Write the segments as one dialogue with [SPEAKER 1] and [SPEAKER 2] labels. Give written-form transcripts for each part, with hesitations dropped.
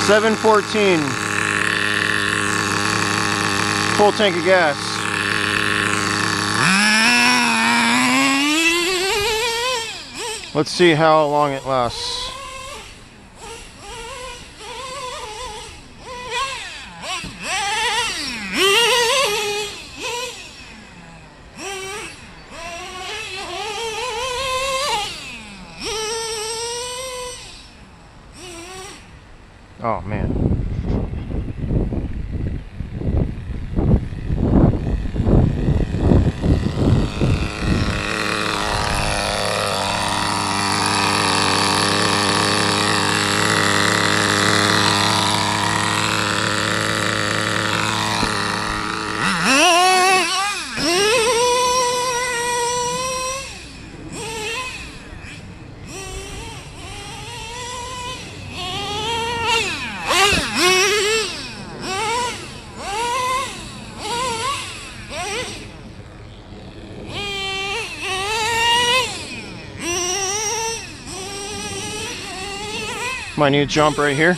[SPEAKER 1] 714. Full tank of gas. Let's see how long it lasts. Oh man. My new jump right here.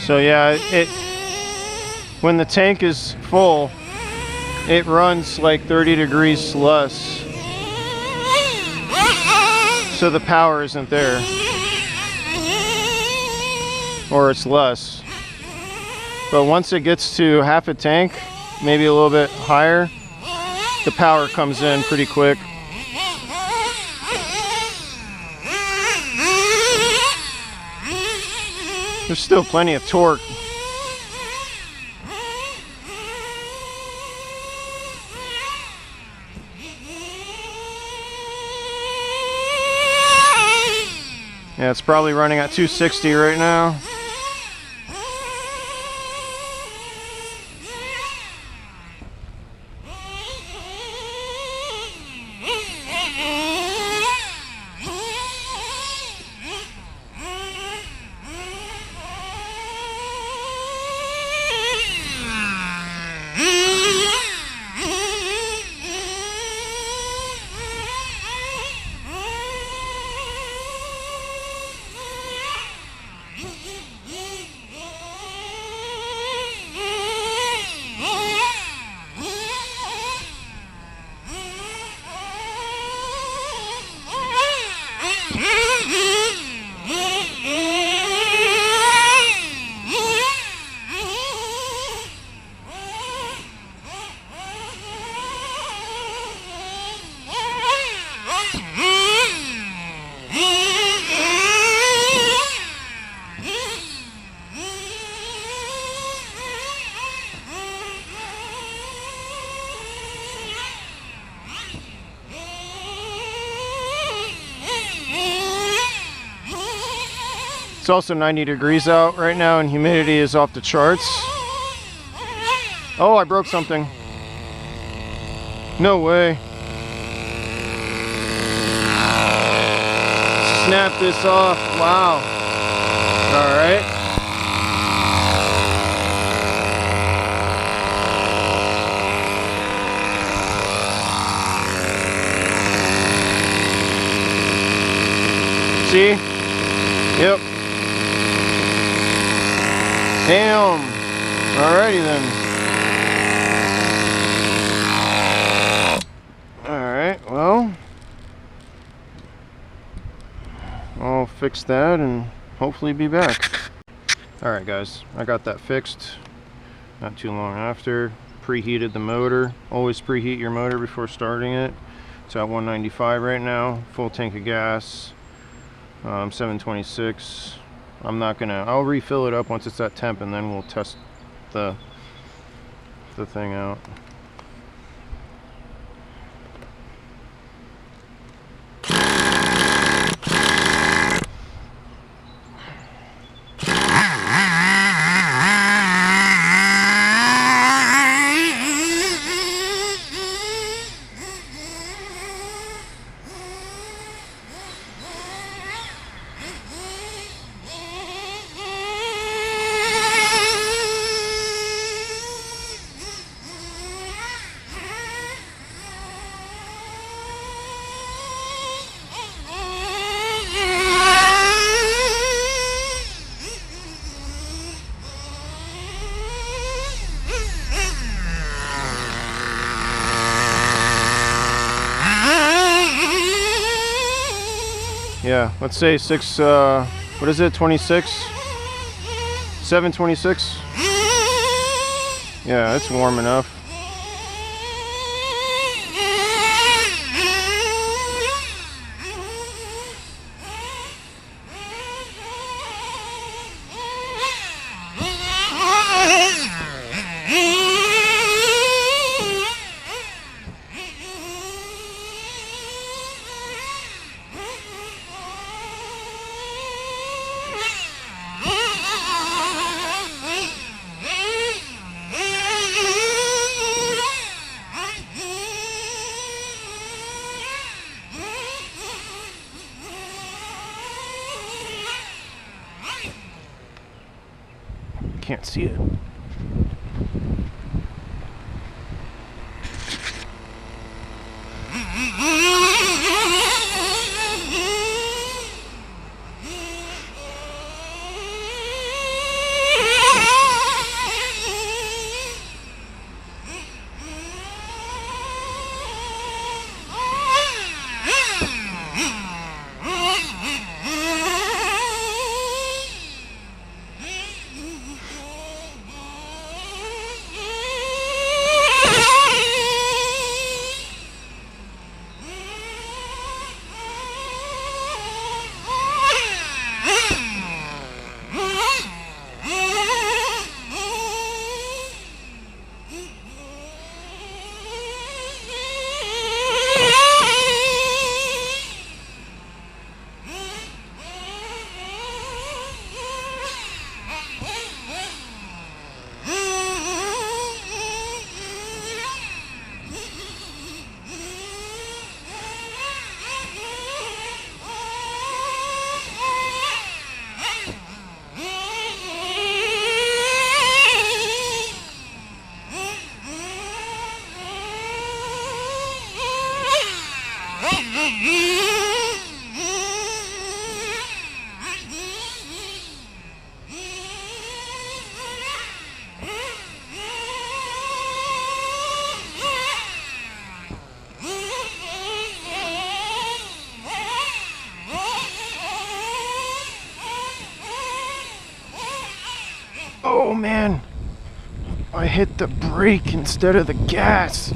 [SPEAKER 1] So yeah, when the tank is full, it runs like 30 degrees less. So the power isn't there. Or it's less. But once it gets to half a tank, maybe a little bit higher, the power comes in pretty quick. There's still plenty of torque. Yeah, it's probably running at 260 right now. It's also 90 degrees out right now and humidity is off the charts. Oh, I broke something. No way. Snap this off. Wow. All right. See? Yep. Damn. Alrighty then. Alright, well, I'll fix that and hopefully be back. Alright guys, I got that fixed not too long after. Preheated the motor. Always preheat your motor before starting it. It's at 195 right now. Full tank of gas. 726. I'll refill it up once it's at temp and then we'll test the thing out. Yeah, let's say 6, what is it, 26? 726? Yeah, it's warm enough. Can't see it. Oh man, I hit the brake instead of the gas.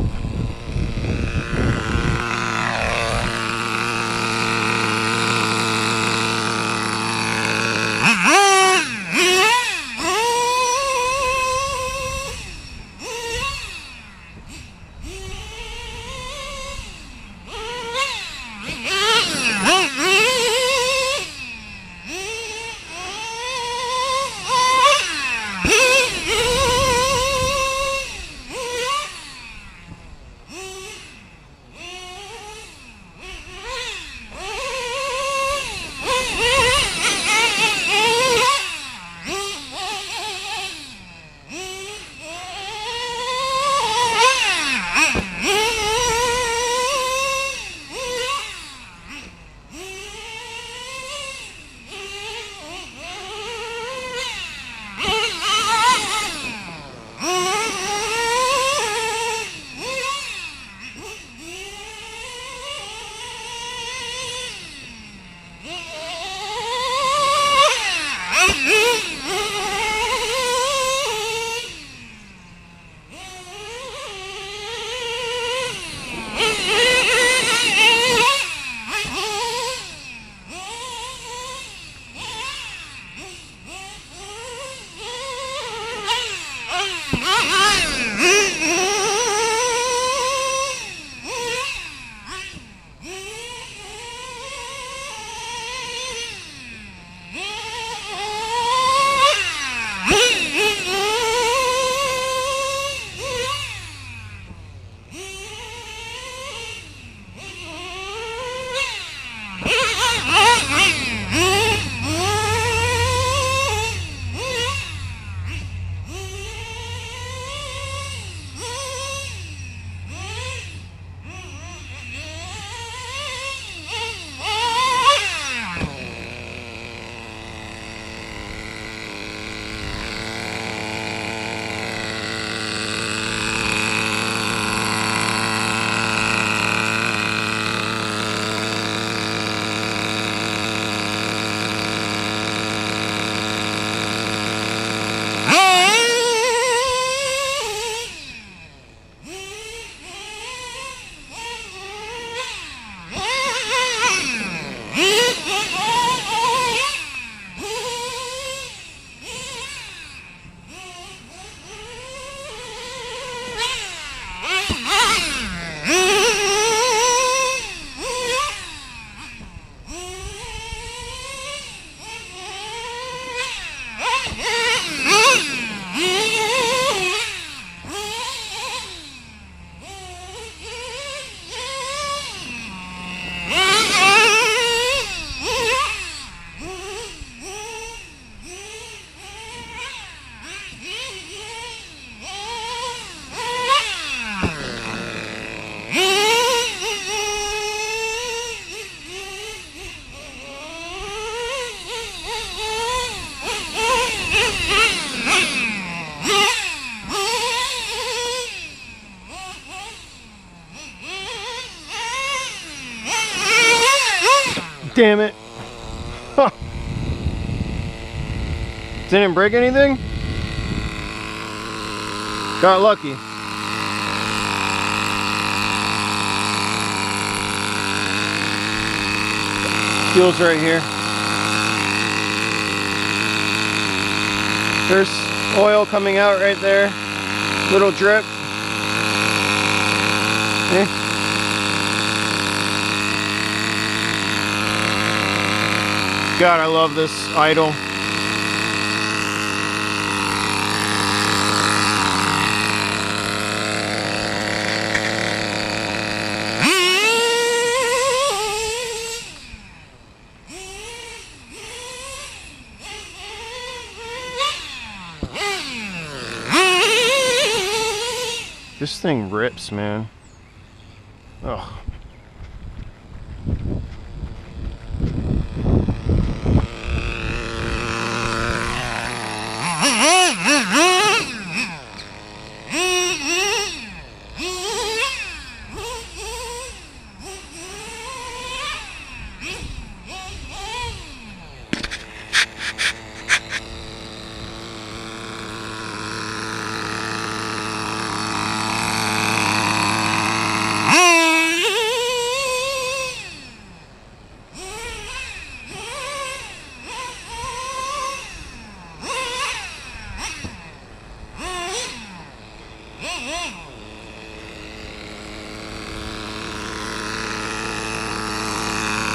[SPEAKER 1] Damn it. Huh. Didn't break anything? Got lucky. Fuel's right here. There's oil coming out right there. Little drip. Eh. God, I love this idle. This thing rips, man. Ugh.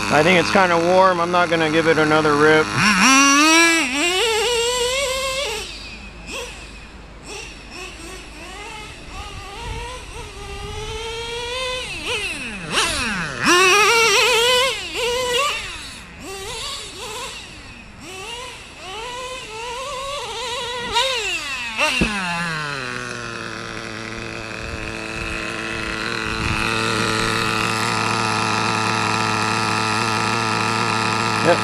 [SPEAKER 1] I think it's kind of warm. I'm not gonna give it another rip. Yep.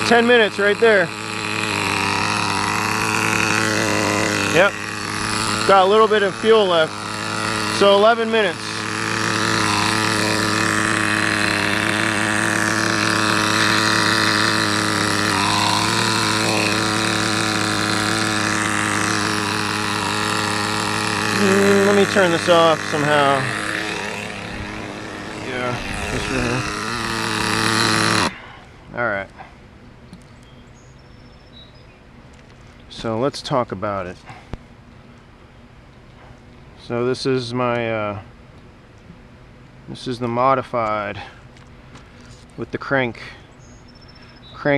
[SPEAKER 1] "10 minutes right there." Yep. Got a little bit of fuel left. So 11 minutes. Let me turn this off somehow. Yeah, this right here. Alright. So let's talk about it. So this is my, this is the modified with the crank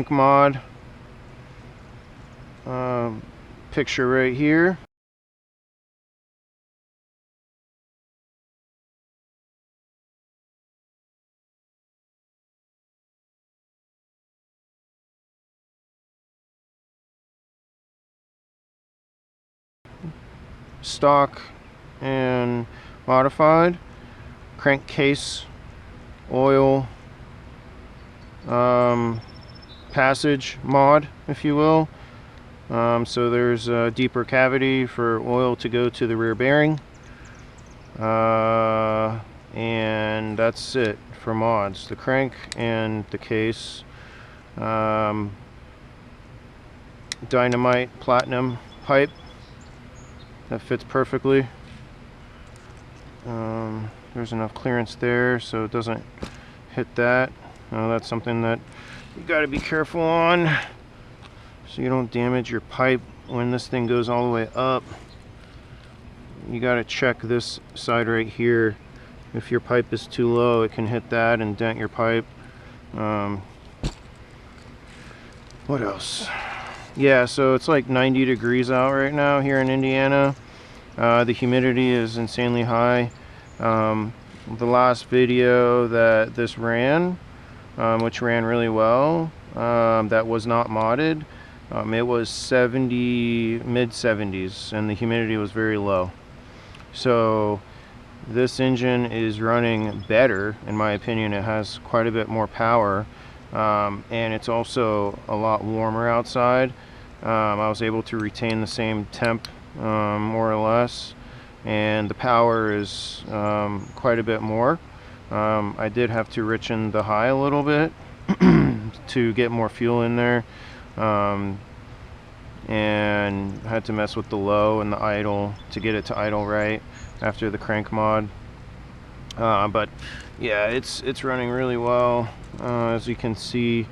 [SPEAKER 1] mod. Picture right here. Stock and modified crankcase oil passage mod, if you will. So there's a deeper cavity for oil to go to the rear bearing, and that's it for mods. The crank and the case. Dynamite platinum pipe that fits perfectly. There's enough clearance there so it doesn't hit that. That's something that you got to be careful on so you don't damage your pipe when this thing goes all the way up. You got to check this side right here. If your pipe is too low, it can hit that and dent your pipe. What else? Yeah, so it's like 90 degrees out right now here in Indiana. The humidity is insanely high. The last video that this ran, which ran really well, that was not modded, it was 70, mid 70s, and the humidity was very low. So this engine is running better, in my opinion. It has quite a bit more power, and it's also a lot warmer outside. I was able to retain the same temp more or less, and the power is quite a bit more. I did have to richen the high a little bit to get more fuel in there, and had to mess with the low and the idle to get it to idle right after the crank mod. But yeah, it's running really well, as you can see,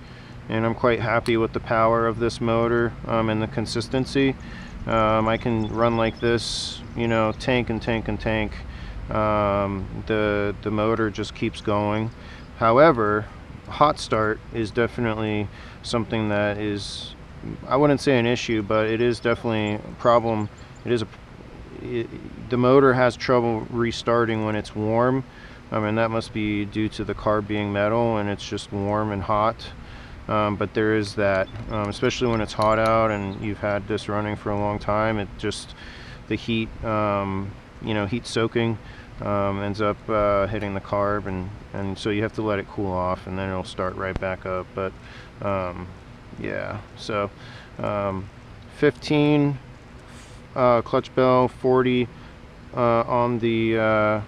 [SPEAKER 1] and I'm quite happy with the power of this motor and the consistency. I can run like this, you know, tank and tank and tank. The motor just keeps going. However, hot start is definitely something that is, I wouldn't say an issue, but it is definitely a problem. The motor has trouble restarting when it's warm. And that must be due to the carb being metal and it's just warm and hot. But there is that, especially when it's hot out and you've had this running for a long time, it just, the heat, you know, heat soaking ends up hitting the carb, and so you have to let it cool off and then it'll start right back up. But yeah, so 15 clutch bell, 40 on the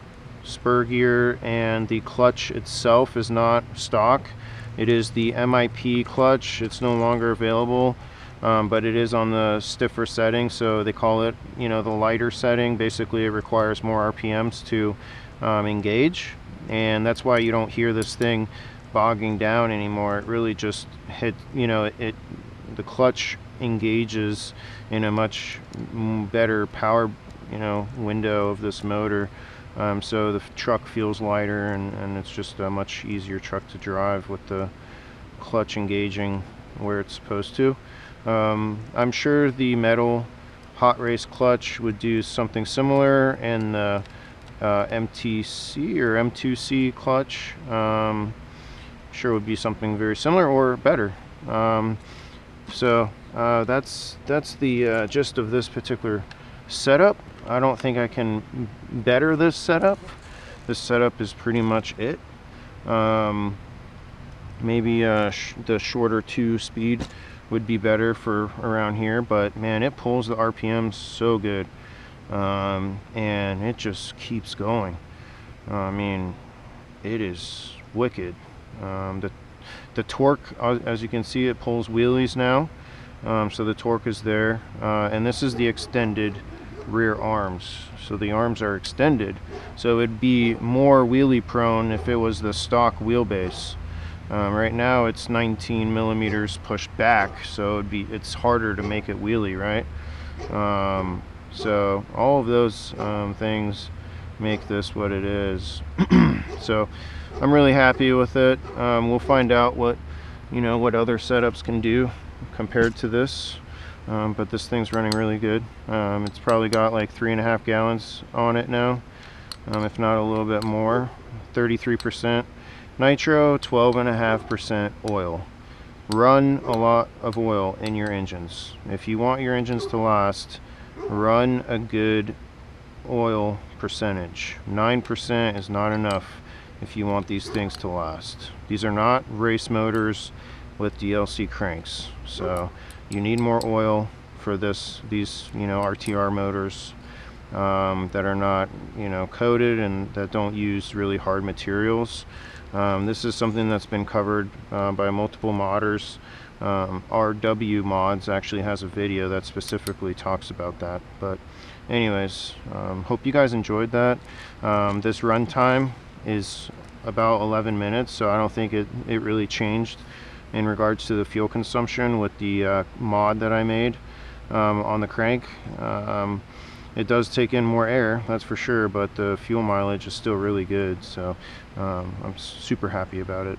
[SPEAKER 1] spur gear, and the clutch itself is not stock. It is the MIP clutch. It's no longer available, but it is on the stiffer setting, so they call it, you know, the lighter setting. Basically it requires more RPMs to engage, and that's why you don't hear this thing bogging down anymore. It really just hit, you know, the clutch engages in a much better power, you know, window of this motor. So the truck feels lighter, and it's just a much easier truck to drive with the clutch engaging where it's supposed to. I'm sure the metal hot race clutch would do something similar, and the MTC or M2C clutch sure would be something very similar or better. So that's the gist of this particular setup. I don't think I can better this setup. This setup is pretty much it. Maybe the shorter 2-speed would be better for around here, but man, it pulls the RPMs so good, and it just keeps going. I mean, it is wicked. The torque, as you can see, it pulls wheelies now, so the torque is there, and this is the extended rear arms, so the arms are extended, so it'd be more wheelie prone if it was the stock wheelbase. Right now it's 19 millimeters pushed back, so it's harder to make it wheelie, right? So all of those things make this what it is. So I'm really happy with it. We'll find out what other setups can do compared to this. But this thing's running really good. It's probably got like 3.5 gallons on it now, if not a little bit more. 33% nitro, 12.5% oil. Run a lot of oil in your engines. If you want your engines to last, run a good oil percentage. 9% is not enough if you want these things to last. These are not race motors with DLC cranks, so you need more oil for these RTR motors that are not coated and that don't use really hard materials. This is something that's been covered by multiple modders. RW Mods actually has a video that specifically talks about that. But anyways, hope you guys enjoyed that. This run time is about 11 minutes, so I don't think it really changed in regards to the fuel consumption with the mod that I made on the crank. It does take in more air, that's for sure, but the fuel mileage is still really good, so I'm super happy about it.